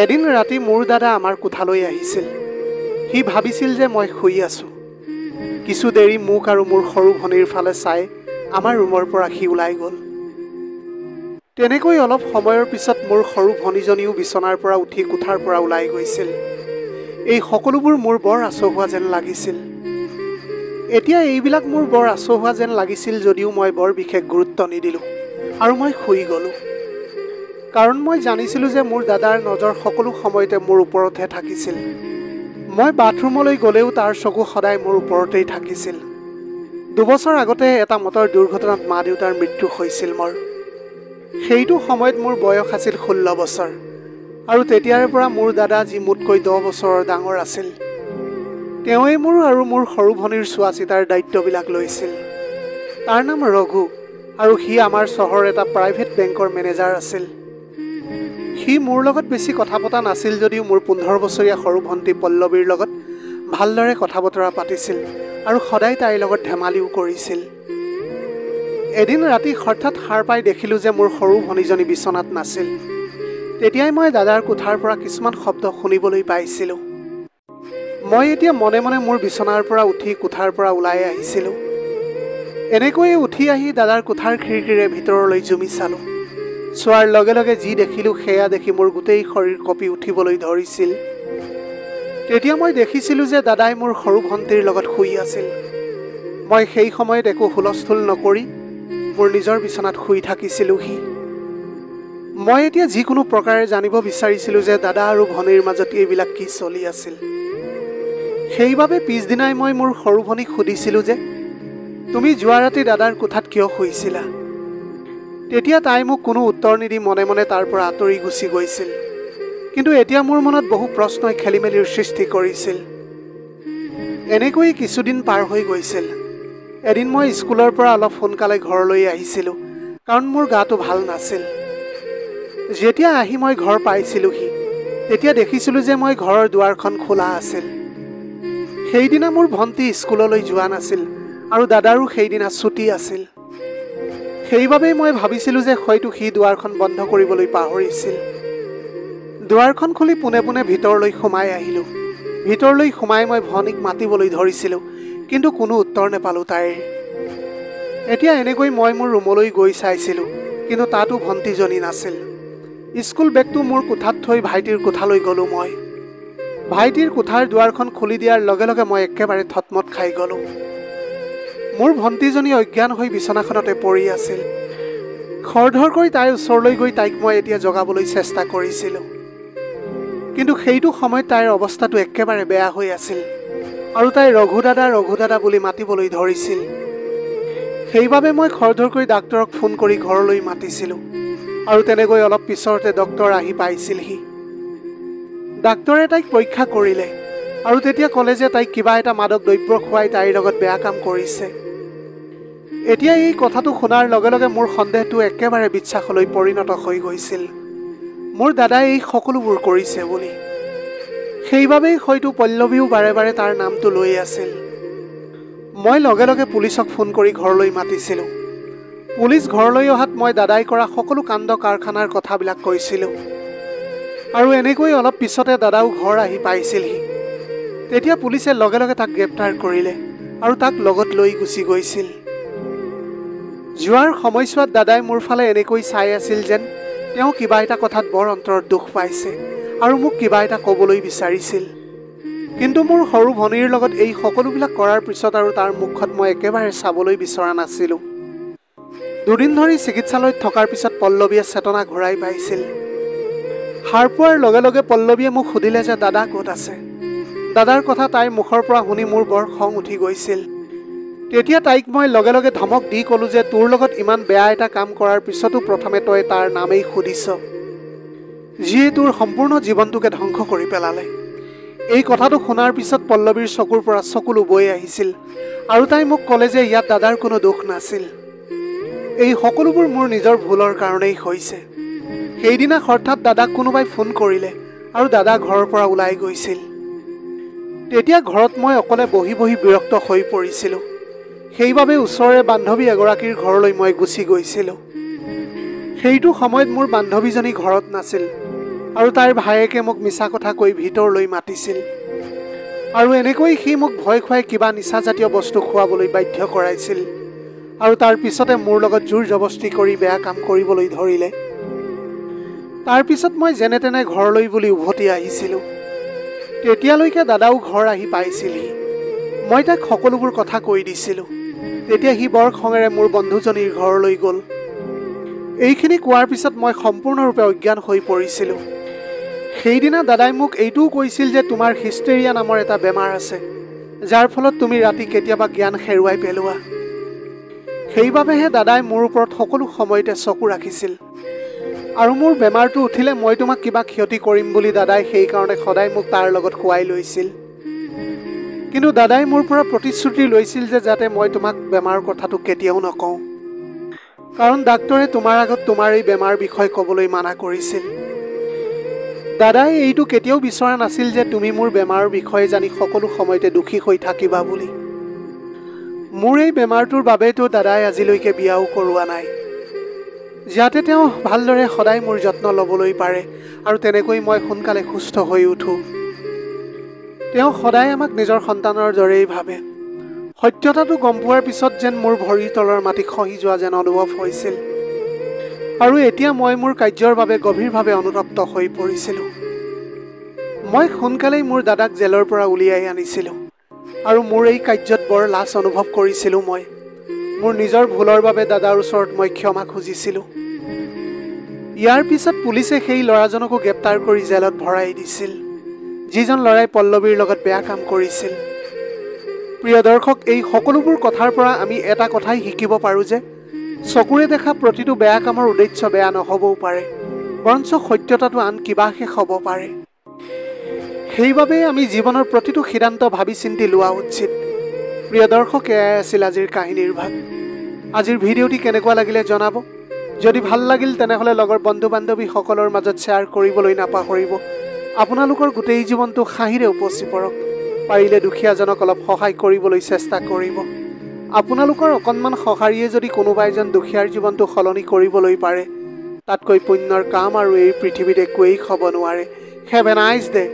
এদিন ৰাতি মোৰ দাদা আমাৰ কোঠালৈ আহিছিল। সি ভাবিছিল যে মই শুই আছোঁ। কিছু দেৰি মোক আৰু মোৰ সৰু ভনীৰ ফালে চাই আমাৰ ৰুমৰ পৰা সি ওলাই গ'ল। তেনেকৈ অলপ সময়ৰ পিছত মোৰ সৰু ভনীজনীও বিচনাৰ পৰা উঠি কোঠাৰ পৰা ওলাই গৈছিল। এই সকলোবোৰ মোৰ বৰ আচহুৱা যেন লাগিছিল। এতিয়া এইবিলাক মোৰ বৰ আচহুৱা যেন লাগিছিল যদিও মই বৰ বিশেষ গুৰুত্ব নিদিলোঁ আৰু মই শুই গ'লোঁ। কাৰণ মই জানিছিলোঁ যে মোৰ দাদাৰ নজৰ সকলো সময়তে মোৰ ওপৰতহে থাকিছিল। মই বাথৰুমলৈ গ'লেও তাৰ চকু সদায় মোৰ ওপৰতেই থাকিছিল। 2 বছৰ আগতে এটা মটৰ দুৰ্ঘটনাত মা দেউতাৰ মৃত্যু হৈছিল মোৰ। সেইটো সময়ত মোৰ বয়স আছিল 16 বছৰ আৰু তেতিয়াৰে পৰা মোৰ দাদা, যি মোতকৈ 10 বছৰৰ ডাঙৰ আছিল, তেওঁৱেই মোৰ আৰু মোৰ সৰু ভনীৰ চোৱা চিতাৰ দায়িত্ববিলাক লৈছিল। তাৰ নাম ৰঘু আৰু সি আমাৰ চহৰৰ এটা প্ৰাইভেট বেংকৰ মেনেজাৰ আছিল। সি মোৰ লগত বেছি কথা পতা নাছিল যদিও মোৰ 15 বছৰীয়া সৰু ভণ্টি পল্লৱীৰ লগত ভালদৰে কথা বতৰা পাতিছিল আৰু সদায় তাইৰ লগত ধেমালিও কৰিছিল। এদিন ৰাতি হঠাৎ সাৰ পাই দেখিলোঁ যে মোৰ সৰু ভনীজনী বিচনাত নাছিল। তেতিয়াই মই দাদাৰ কোঠাৰ পৰা কিছুমান শব্দ শুনিবলৈ পাইছিলোঁ। মই এতিয়া মনে মনে মোৰ বিচনাৰ পৰা উঠি কোঠাৰ পৰা ওলাই আহিছিলোঁ। এনেকৈয়ে উঠি আহি দাদাৰ কোঠাৰ খিৰিকীৰে ভিতৰলৈ জুমি চালোঁ। চোৱাৰ লগে লগে যি দেখিলোঁ সেয়া দেখি মোৰ গোটেই শৰীৰ কঁপি উঠিবলৈ ধৰিছিল। তেতিয়া মই দেখিছিলোঁ যে দাদাই মোৰ সৰু ভণ্টিৰ লগত শুই আছিল। মই সেই সময়ত একো হুলস্থুল নকৰি মোৰ নিজৰ বিচনাত শুই থাকিছিলোঁহি। মই এতিয়া যিকোনো প্ৰকাৰে জানিব বিচাৰিছিলোঁ যে দাদা আৰু ভনীৰ মাজত এইবিলাক কি চলি আছিল। সেইবাবে পিছদিনাই মই মোৰ সৰু ভনীক সুধিছিলোঁ যে, তুমি যোৱা ৰাতি দাদাৰ কোঠাত কিয় শুইছিলা? তেতিয়া তাই মোক কোনো উত্তৰ নিদি মনে মনে তাৰ পৰা আঁতৰি গুচি গৈছিল। কিন্তু এতিয়া মোৰ মনত বহু প্ৰশ্নই খেলিমেলিৰ সৃষ্টি কৰিছিল। এনেকৈ কিছুদিন পাৰ হৈ গৈছিল। এদিন মই স্কুলৰ পৰা অলপ সোনকালে ঘৰলৈ আহিছিলোঁ, কাৰণ মোৰ গাটো ভাল নাছিল। যেতিয়া আহি মই ঘৰ পাইছিলোঁহি, তেতিয়া দেখিছিলোঁ যে মই ঘৰৰ দুৱাৰখন খোলা আছিল। সেইদিনা মোৰ ভণ্টি স্কুললৈ যোৱা নাছিল আৰু দাদাৰো সেইদিনা ছুটি আছিল। সেইবাবেই মই ভাবিছিলোঁ যে হয়তো সি দুৱাৰখন বন্ধ কৰিবলৈ পাহৰিছিল। দুৱাৰখন খুলি পোনে পোনে ভিতৰলৈ সোমাই আহিলোঁ। ভিতৰলৈ সোমাই মই ভনীক মাতিবলৈ ধৰিছিলোঁ, কিন্তু কোনো উত্তৰ নাপালোঁ তাইৰ। এতিয়া এনেকৈ মই মোৰ ৰুমলৈ গৈ চাইছিলোঁ, কিন্তু তাতো ভণ্টিজনী নাছিল। স্কুল বেগটো মোৰ কোঠাত থৈ ভাইটিৰ কোঠালৈ গ'লোঁ মই। ভাইটিৰ কোঠাৰ দুৱাৰখন খুলি দিয়াৰ লগে লগে মই একেবাৰে থতমত খাই গ'লোঁ। মোৰ ভণ্টিজনী অজ্ঞান হৈ বিচনাখনতে পৰি আছিল। খৰধৰকৈ তাইৰ ওচৰলৈ গৈ তাইক মই এতিয়া জগাবলৈ চেষ্টা কৰিছিলোঁ। কিন্তু সেইটো সময়ত তাইৰ অৱস্থাটো একেবাৰে বেয়া হৈ আছিল আৰু তাই ৰঘু দাদা বুলি মাতিবলৈ ধৰিছিল। সেইবাবে মই খৰধৰকৈ ডাক্তৰক ফোন কৰি ঘৰলৈ মাতিছিলোঁ আৰু তেনেকৈ অলপ পিছতে ডক্তৰ আহি পাইছিলহি। ডাক্তৰে তাইক পৰীক্ষা কৰিলে আৰু তেতিয়া ক'লে যে তাইক কিবা এটা মাদক দ্ৰব্য খুৱাই তাইৰ লগত বেয়া কাম কৰিছে। এতিয়া এই কথাটো শুনাৰ লগে লগে মোৰ সন্দেহটো একেবাৰে বিশ্বাসলৈ পৰিণত হৈ গৈছিল, মোৰ দাদাই এই সকলোবোৰ কৰিছে বুলি। সেইবাবেই হয়তো পল্লৱীও বাৰে বাৰে তাৰ নামটো লৈ আছিল। মই লগে লগে পুলিচক ফোন কৰি ঘৰলৈ মাতিছিলোঁ। পুলিচ ঘৰলৈ অহাত মই দাদাই কৰা সকলো কাণ্ড কাৰখানাৰ কথাবিলাক কৈছিলোঁ আৰু এনেকৈ অলপ পিছতে দাদাও ঘৰ আহি পাইছিলহি। তেতিয়া পুলিচে লগে লগে তাক গ্ৰেপ্তাৰ কৰিলে আৰু তাক লগত লৈ গুচি গৈছিল। যোৱাৰ সময়ছোৱাত দাদাই মোৰ ফালে এনেকৈ চাই আছিল যেন তেওঁ কিবা এটা কথাত বৰ অন্তৰত দুখ পাইছে আৰু মোক কিবা এটা ক'বলৈ বিচাৰিছিল। কিন্তু মোৰ সৰু ভনীৰ লগত এই সকলোবিলাক কৰাৰ পিছত আৰু তাৰ মুখত মই একেবাৰে চাবলৈ বিচৰা নাছিলোঁ। 2 দিন ধৰি চিকিৎসালয়ত থকাৰ পিছত পল্লৱীয়ে চেতনা ঘূৰাই পাইছিল। সাৰ পোৱাৰ লগে লগে পল্লৱীয়ে মোক সুধিলে যে দাদা ক'ত আছে। দাদাৰ কথা তাইৰ মুখৰ পৰা শুনি মোৰ বৰ খং উঠি গৈছিল। তেতিয়া তাইক মই লগে লগে ধমক দি ক'লোঁ যে তোৰ লগত ইমান বেয়া এটা কাম কৰাৰ পিছতো প্ৰথমে তই তাৰ নামেই সুধিছ, যিয়ে তোৰ সম্পূৰ্ণ জীৱনটোকে ধ্বংস কৰি পেলালে। এই কথাটো শুনাৰ পিছত পল্লৱীৰ চকুৰ পৰা চকুলো বৈ আহিছিল আৰু তাই মোক ক'লে যে ইয়াত দাদাৰ কোনো দোষ নাছিল। এই সকলোবোৰ মোৰ নিজৰ ভুলৰ কাৰণেই হৈছে। সেইদিনা হঠাৎ দাদাক কোনোবাই ফোন কৰিলে আৰু দাদা ঘৰৰ পৰা ওলাই গৈছিল। তেতিয়া ঘৰত মই অকলে বহি বহি বিৰক্ত হৈ পৰিছিলোঁ। সেইবাবে ওচৰৰে বান্ধৱী এগৰাকীৰ ঘৰলৈ মই গুচি গৈছিলোঁ। সেইটো সময়ত মোৰ বান্ধৱীজনী ঘৰত নাছিল। আৰু তাইৰ ভায়েকে মোক মিছা কথা কৈ ভিতৰলৈ মাতিছিল আৰু এনেকৈ সি মোক ভয় খুৱাই কিবা নিচাজাতীয় বস্তু খুৱাবলৈ বাধ্য কৰাইছিল আৰু তাৰ পিছতে মোৰ লগত জোৰ জবস্তি কৰি বেয়া কাম কৰিবলৈ ধৰিলে। তাৰ পিছত মই যেনে তেনে ঘৰলৈ বুলি উভতি আহিছিলোঁ। তেতিয়ালৈকে দাদাও ঘৰ আহি পাইছিলহি। মই তাক সকলোবোৰ কথা কৈ দিছিলোঁ। তেতিয়া সি বৰ খঙেৰে মোৰ বন্ধুজনীৰ ঘৰলৈ গ'ল। এইখিনি কোৱাৰ পিছত মই সম্পূৰ্ণৰূপে অজ্ঞান হৈ পৰিছিলোঁ। সেইদিনা দাদাই মোক এইটোও কৈছিল যে তোমাৰ হিষ্টেৰিয়া নামৰ এটা বেমাৰ আছে, যাৰ ফলত তুমি ৰাতি কেতিয়াবা জ্ঞান হেৰুৱাই পেলোৱা। সেইবাবেহে দাদাই মোৰ ওপৰত সকলো সময়তে চকু ৰাখিছিল আৰু মোৰ বেমাৰটো উঠিলে মই তোমাক কিবা ক্ষতি কৰিম বুলি দাদাই সেইকাৰণে সদায় মোক তাৰ লগত শুৱাই লৈছিল। কিন্তু দাদাই মোৰ পৰা প্ৰতিশ্ৰুতি লৈছিল যে যাতে মই তোমাক বেমাৰৰ কথাটো কেতিয়াও নকওঁ, কাৰণ ডাক্তৰে তোমাৰ আগত তোমাৰ এই বেমাৰ বিষয়ে ক'বলৈ মানা কৰিছিল। দাদাই এইটো কেতিয়াও বিচৰা নাছিল যে তুমি মোৰ বেমাৰৰ বিষয়ে জানি সকলো সময়তে দুখী হৈ থাকিবা বুলি। মোৰ এই বেমাৰটোৰ বাবেতো দাদাই আজিলৈকে বিয়াও কৰোৱা নাই, যাতে তেওঁ ভালদৰে সদায় মোৰ যত্ন ল'বলৈ পাৰে আৰু তেনেকৈ মই সোনকালে সুস্থ হৈ উঠোঁ। তেওঁ সদায় আমাক নিজৰ সন্তানৰ দৰেই ভাবে। সত্যতাটো গম পোৱাৰ পিছত যেন মোৰ ভৰিৰ তলৰ মাটি খহি যোৱা যেন অনুভৱ হৈছিল আৰু এতিয়া মই মোৰ কাৰ্যৰ বাবে গভীৰভাৱে অনুতপ্ত হৈ পৰিছিলোঁ। মই সোনকালেই মোৰ দাদাক জেলৰ পৰা উলিয়াই আনিছিলোঁ আৰু মোৰ এই কাৰ্যত বৰ লাজ অনুভৱ কৰিছিলোঁ। মই মোৰ নিজৰ ভুলৰ বাবে দাদাৰ ওচৰত মই ক্ষমা খুজিছিলোঁ। ইয়াৰ পিছত পুলিচে সেই ল'ৰাজনকো গ্ৰেপ্তাৰ কৰি জেলত ভৰাই দিছিল, যিজন ল'ৰাই পল্লৱীৰ লগত বেয়া কাম কৰিছিল। প্ৰিয় দৰ্শক, এই সকলোবোৰ কথাৰ পৰা আমি এটা কথাই শিকিব পাৰোঁ যে চকুৰে দেখা প্ৰতিটো বেয়া কামৰ উদ্দেশ্য বেয়া নহ'বও পাৰে, বৰঞ্চ সত্যতাটো আন কিবা শেষ হ'ব পাৰে। সেইবাবে আমি জীৱনৰ প্ৰতিটো সিদ্ধান্ত ভাবি চিন্তি লোৱা উচিত। প্ৰিয় দৰ্শক, এয়াই আছিল আজিৰ কাহিনীৰ ভাগ। আজিৰ ভিডিঅ'টি কেনেকুৱা লাগিলে জনাব। যদি ভাল লাগিল তেনেহ'লে লগৰ বন্ধু বান্ধৱীসকলৰ মাজত শ্বেয়াৰ কৰিবলৈ নাপাহৰিব। আপোনালোকৰ গোটেই জীৱনটো হাঁহিৰে উপচি পৰক। পাৰিলে দুখীয়াজনক অলপ সহায় কৰিবলৈ চেষ্টা কৰিব। আপোনালোকৰ অকণমান সঁহাৰিয়ে যদি কোনোবা এজন দুখীয়াৰ জীৱনটো সলনি কৰিবলৈ পাৰে, তাতকৈ পুণ্যৰ কাম আৰু এই পৃথিৱীত একোৱেই হ'ব নোৱাৰে। Have a nice day.